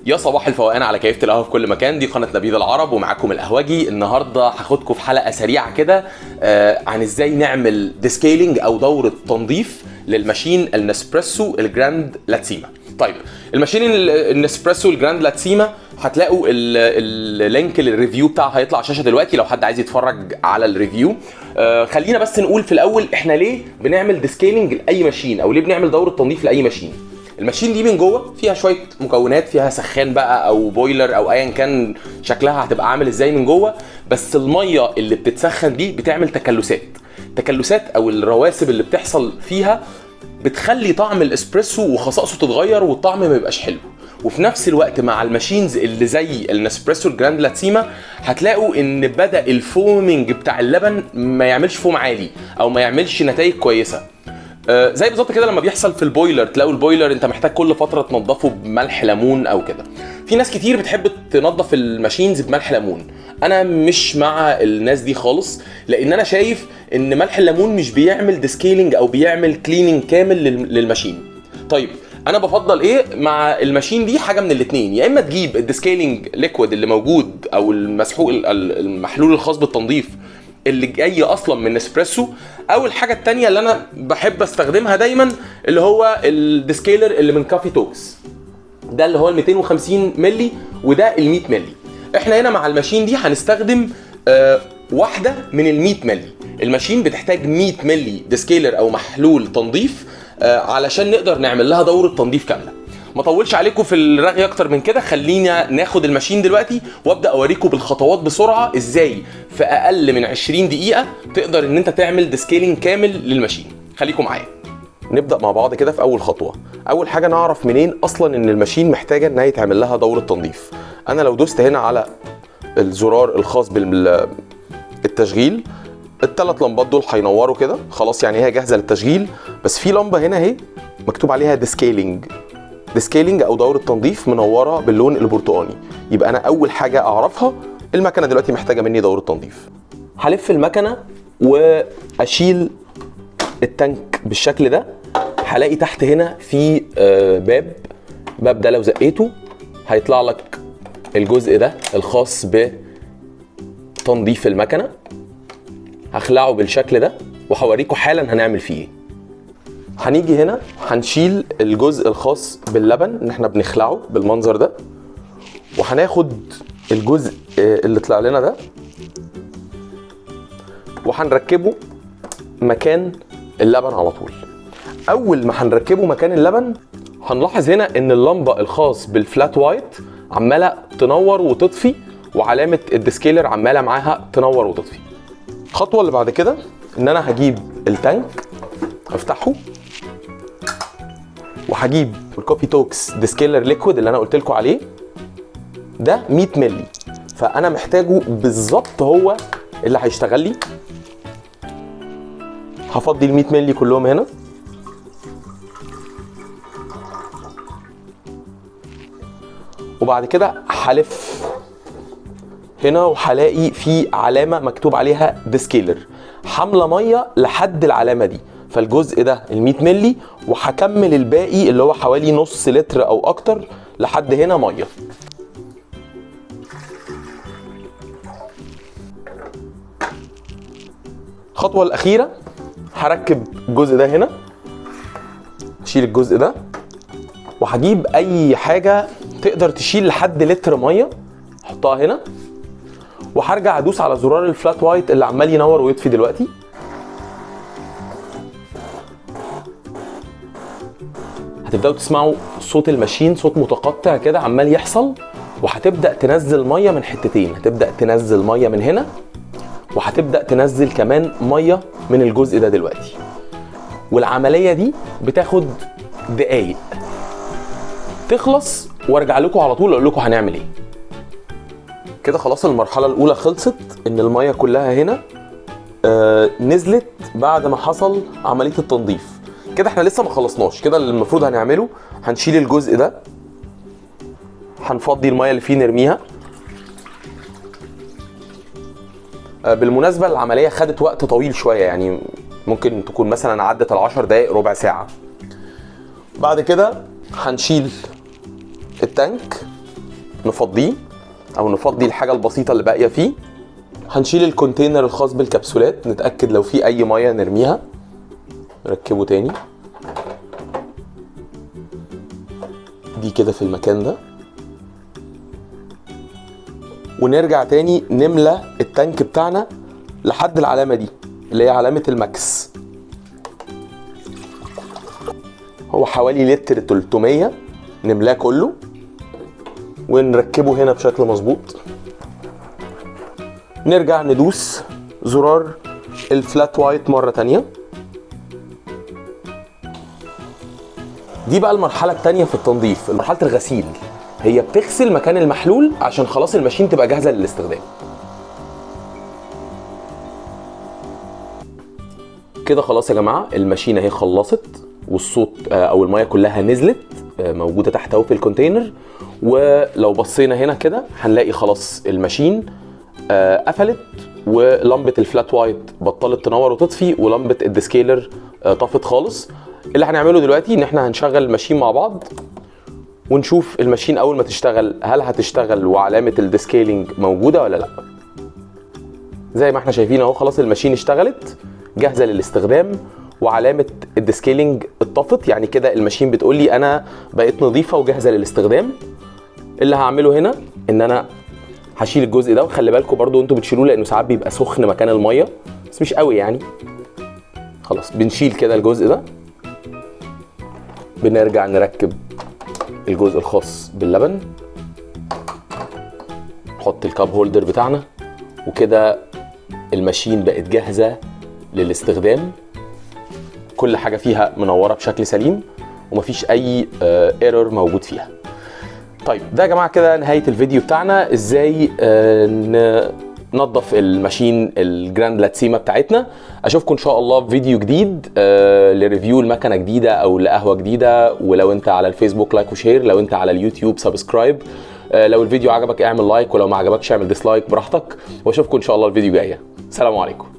يا صباح الفوقان على كيفة القهوة في كل مكان. دي قناة نبيذ العرب ومعاكم القهوجي. النهاردة هاخدكم في حلقة سريعة كده عن ازاي نعمل ديسكيلينج او دورة تنظيف للماشين النسبريسو الجراند لاتسيما. طيب الماشين النسبريسو الجراند لاتسيما هتلاقوا اللينك للريفيو بتاعها هيطلع على الشاشة دلوقتي لو حد عايز يتفرج على الريفيو. خلينا بس نقول في الاول احنا ليه بنعمل ديسكيلينج لاي ماشين او ليه بنعمل دورة تنظيف لاي ماشين. الماشين دي من جوه فيها شويه مكونات، فيها سخان بقى او بويلر او ايا كان شكلها هتبقى عامل ازاي من جوه، بس الميه اللي بتتسخن دي بتعمل تكلسات او الرواسب اللي بتحصل فيها بتخلي طعم الاسبريسو وخصائصه تتغير والطعم ما يبقاش حلو. وفي نفس الوقت مع الماشينز اللي زي النسبريسو الجراند لاتسيما هتلاقوا ان بدا الفومينج بتاع اللبن ما يعملش فوم عالي او ما يعملش نتائج كويسه. زي بالظبط كده لما بيحصل في البويلر، تلاقوا البويلر انت محتاج كل فتره تنضفه بملح ليمون او كده. في ناس كتير بتحب تنضف الماشينز بملح ليمون، انا مش مع الناس دي خالص، لان انا شايف ان ملح الليمون مش بيعمل ديسكيلينج او بيعمل كليننج كامل للماشين. طيب انا بفضل ايه مع الماشين دي؟ حاجه من الاثنين، يا اما تجيب الديسكيلينج ليكويد اللي موجود او المسحوق المحلول الخاص بالتنظيف اللي جاي اصلا من نسبريسو، او الحاجه الثانيه اللي انا بحب استخدمها دايما اللي هو الديسكيلر اللي من كافي توكس، ده اللي هو ال 250 مللي وده ال 100 مللي. احنا هنا مع الماشين دي هنستخدم واحده من ال 100 مللي. الماشين بتحتاج 100 مللي ديسكيلر او محلول تنظيف علشان نقدر نعمل لها دوره تنظيف كامله. ما طولش عليكم في الرغي اكتر من كده، خلينا ناخد الماشين دلوقتي وابدا اوريكم بالخطوات بسرعه ازاي في اقل من 20 دقيقه تقدر ان انت تعمل ديسكيلينج كامل للماشين. خليكم معايا نبدا مع بعض كده. في اول خطوه، اول حاجه نعرف منين اصلا ان الماشين محتاجه انها يتعمل لها دوره تنظيف. انا لو دوست هنا على الزرار الخاص بالتشغيل، الثلاث لمبات دول هينوروا كده خلاص، يعني هي جاهزه للتشغيل. بس في لمبه هنا اهي مكتوب عليها ديسكيلينج او دوره تنظيف منوره باللون البرتقاني، يبقى انا اول حاجه اعرفها المكنه دلوقتي محتاجه مني دوره تنظيف. هلف المكنه واشيل التانك بالشكل ده. هلاقي تحت هنا في باب ده لو زقيته هيطلع لك الجزء ده الخاص بتنظيف المكنه. هخلعه بالشكل ده وهوريكم حالا هنعمل فيه ايه. هنيجي هنا هنشيل الجزء الخاص باللبن ان احنا بنخلعه بالمنظر ده، وهناخد الجزء اللي طلع لنا ده وهنركبه مكان اللبن على طول. اول ما هنركبه مكان اللبن هنلاحظ هنا ان اللمبه الخاص بالفلات وايت عماله تنور وتطفي، وعلامه الديسكيلر عماله معاها تنور وتطفي. الخطوه اللي بعد كده ان انا هجيب التانك افتحه، وهجيب الكوفي توكس ديسكيلر ليكويد اللي انا قلت لكم عليه ده 100 مللي، فانا محتاجه بالظبط هو اللي هيشتغل لي. هفضي ال 100 مللي كلهم هنا، وبعد كده هلف هنا وهلاقي في علامه مكتوب عليها ديسكيلر حامله ميه لحد العلامه دي، فالجزء ده ال 100 مللي، وهكمل الباقي اللي هو حوالي نص لتر او اكتر لحد هنا ميه. الخطوه الاخيره هركب الجزء ده هنا، اشيل الجزء ده وهجيب اي حاجه تقدر تشيل لحد لتر ميه احطها هنا، وهرجع ادوس على زرار الفلات وايت اللي عمال ينور ويطفي دلوقتي. هتبداوا تسمعوا صوت الماشين، صوت متقطع كده عمال يحصل، وهتبدا تنزل ميه من حتتين. هتبدا تنزل ميه من هنا، وهتبدا تنزل كمان ميه من الجزء ده دلوقتي. والعمليه دي بتاخد دقايق تخلص، وارجع لكم على طول اقول لكم هنعمل ايه. كده خلاص المرحله الاولى خلصت، ان الميه كلها هنا نزلت بعد ما حصل عمليه التنظيف. كده احنا لسه ما خلصناش. كده اللي المفروض هنعمله هنشيل الجزء ده، هنفضي الميه اللي فيه نرميها. بالمناسبه العمليه خدت وقت طويل شويه، يعني ممكن تكون مثلا عدت ال10 دقايق ربع ساعه. بعد كده هنشيل التانك نفضيه او نفضي الحاجه البسيطه اللي باقيه فيه. هنشيل الكونتينر الخاص بالكبسولات، نتاكد لو في اي ميه نرميها، نركبه تاني دي كده في المكان ده، ونرجع تاني نملى التانك بتاعنا لحد العلامه دي اللي هي علامه الماكس. هو حوالي لتر 300، نملاه كله ونركبه هنا بشكل مظبوط. نرجع ندوس زرار الفلات وايت مرة تانية. دي بقى المرحلة التانية في التنظيف، مرحلة الغسيل. هي بتغسل مكان المحلول عشان خلاص الماشين تبقى جاهزة للاستخدام. كده خلاص يا جماعة الماشين اهي خلصت، والصوت او المية كلها نزلت موجودة تحت اهو في الكونتينر. ولو بصينا هنا كده هنلاقي خلاص الماشين قفلت، ولمبة الفلات وايت بطلت تنور وتطفي، ولمبة الديسكيلر طفت خالص. اللي هنعمله دلوقتي ان احنا هنشغل الماشين مع بعض ونشوف الماشين اول ما تشتغل هل هتشتغل وعلامة الديسكيلينج موجودة ولا لا. زي ما احنا شايفين اهو خلاص الماشين اشتغلت جاهزة للاستخدام وعلامة الديسكيلينج اتطفت، يعني كده الماشين بتقول لي انا بقيت نظيفة وجاهزة للاستخدام. اللي هعمله هنا ان انا هشيل الجزء ده، وخلي بالكم برضو انتوا بتشيلوه لانه ساعات بيبقى سخن مكان الميه، بس مش قوي يعني. خلاص بنشيل كده الجزء ده، بنرجع نركب الجزء الخاص باللبن، نحط الكاب هولدر بتاعنا، وكده الماشين بقت جاهزه للاستخدام. كل حاجه فيها منوره بشكل سليم ومفيش اي ايرور موجود فيها. طيب ده يا جماعه كده نهايه الفيديو بتاعنا ازاي ننظف الماشين الجراند لاتسيما بتاعتنا. اشوفكم ان شاء الله في فيديو جديد لريفيو المكنه جديده او لقهوه جديده. ولو انت على الفيسبوك لايك وشير، لو انت على اليوتيوب سبسكرايب، لو الفيديو عجبك اعمل لايك، ولو ما عجبكش اعمل ديسلايك براحتك. واشوفكم ان شاء الله الفيديو جايه. سلام عليكم.